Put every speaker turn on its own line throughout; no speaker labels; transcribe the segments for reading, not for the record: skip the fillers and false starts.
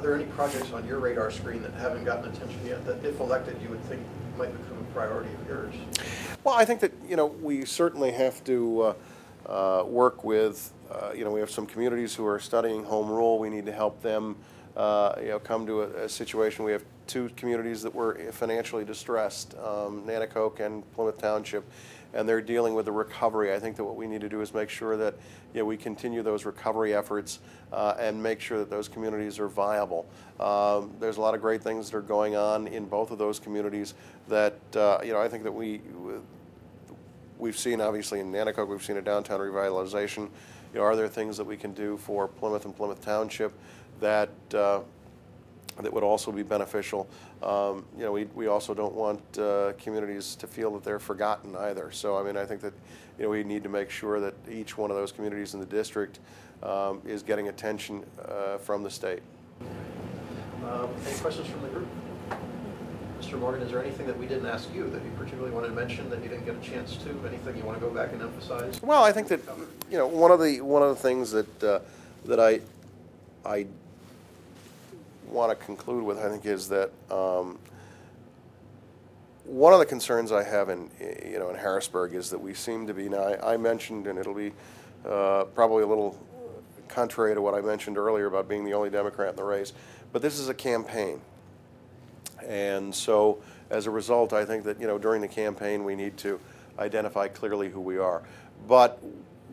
Are there any projects on your radar screen that haven't gotten attention yet that, if elected, you would think might become a priority of yours?
Well, I think that, we certainly have to work with, we have some communities who are studying home rule. We need to help them, come to a situation. We have two communities that were financially distressed, Nanticoke and Plymouth Township, and they're dealing with the recovery. I think that what we need to do is make sure that we continue those recovery efforts and make sure that those communities are viable. There's a lot of great things that are going on in both of those communities that I think that we've seen. Obviously in Nanticoke, we've seen a downtown revitalization. Are there things that we can do for Plymouth and Plymouth Township that that would also be beneficial? We also don't want communities to feel that they're forgotten either. So I think that we need to make sure that each one of those communities in the district is getting attention from the state.
Any questions from the group? Mr. Morgan, is there anything that we didn't ask you that you particularly want to mention that you didn't get a chance to? Anything you want to go back and emphasize?
Well, I think that one of the things that that I want to conclude with, I think, is that one of the concerns I have in Harrisburg is that we seem to be now. I mentioned, and it'll be probably a little contrary to what I mentioned earlier about being the only Democrat in the race, but this is a campaign. And so, as a result, I think that during the campaign we need to identify clearly who we are. But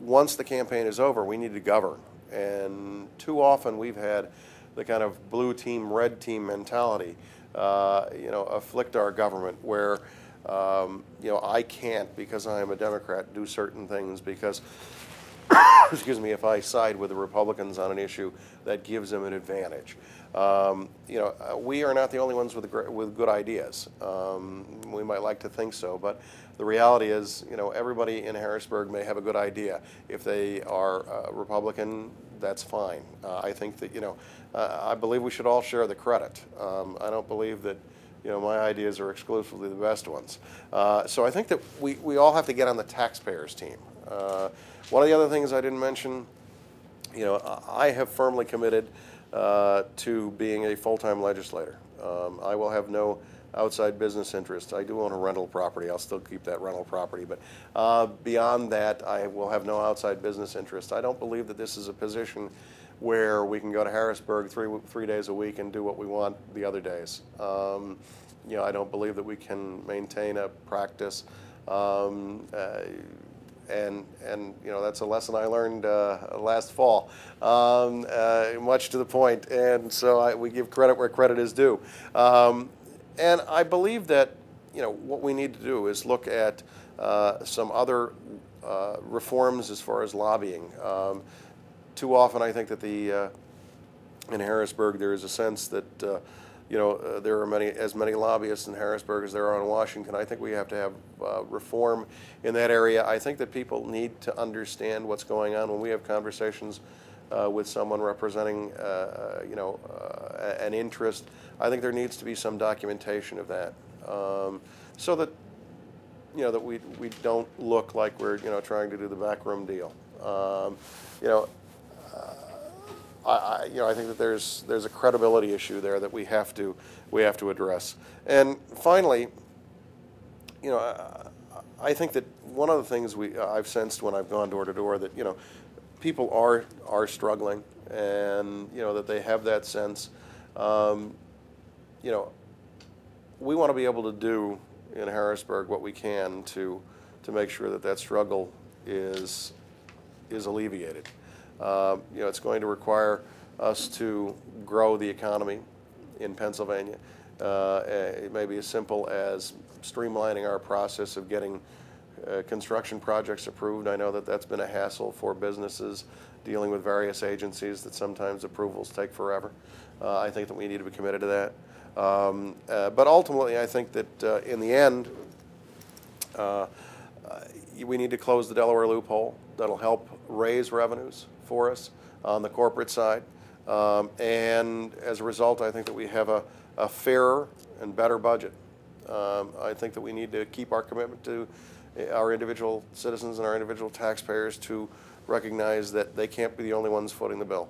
once the campaign is over, we need to govern. And too often we've had the kind of blue team, red team mentality, afflict our government, where I can't, because I am a Democrat, do certain things because, excuse me, if I side with the Republicans on an issue, that gives them an advantage. We are not the only ones with good ideas. We might like to think so, but the reality is, everybody in Harrisburg may have a good idea. If they are Republican, that's fine. I think that, I believe we should all share the credit. I don't believe that, my ideas are exclusively the best ones. So I think that we all have to get on the taxpayers' team. One of the other things I didn't mention, I have firmly committed to being a full-time legislator. I will have no outside business interests. I do own a rental property. I'll still keep that rental property. But beyond that, I will have no outside business interests. I don't believe that this is a position where we can go to Harrisburg three days a week and do what we want the other days. I don't believe that we can maintain a practice. And that's a lesson I learned last fall, much to the point, and so we give credit where credit is due. And I believe that what we need to do is look at some other reforms as far as lobbying. Too often, I think that in Harrisburg there is a sense that there are as many lobbyists in Harrisburg as there are in Washington. I think we have to have reform in that area. I think that people need to understand what's going on when we have conversations with someone representing, an interest. I think there needs to be some documentation of that, so that that we don't look like we're trying to do the backroom deal. I think that there's a credibility issue there that we have to address. And finally, I think that one of the things I've sensed when I've gone door to door that people are struggling, and that they have that sense. We want to be able to do in Harrisburg what we can to make sure that struggle is alleviated. It's going to require us to grow the economy in Pennsylvania. It may be as simple as streamlining our process of getting construction projects approved. I know that that's been a hassle for businesses dealing with various agencies, that sometimes approvals take forever. I think that we need to be committed to that. But ultimately, I think that in the end, we need to close the Delaware loophole. That'll help raise revenues for us on the corporate side. And as a result, I think that we have a fairer and better budget. I think that we need to keep our commitment to our individual citizens and our individual taxpayers to recognize that they can't be the only ones footing the bill.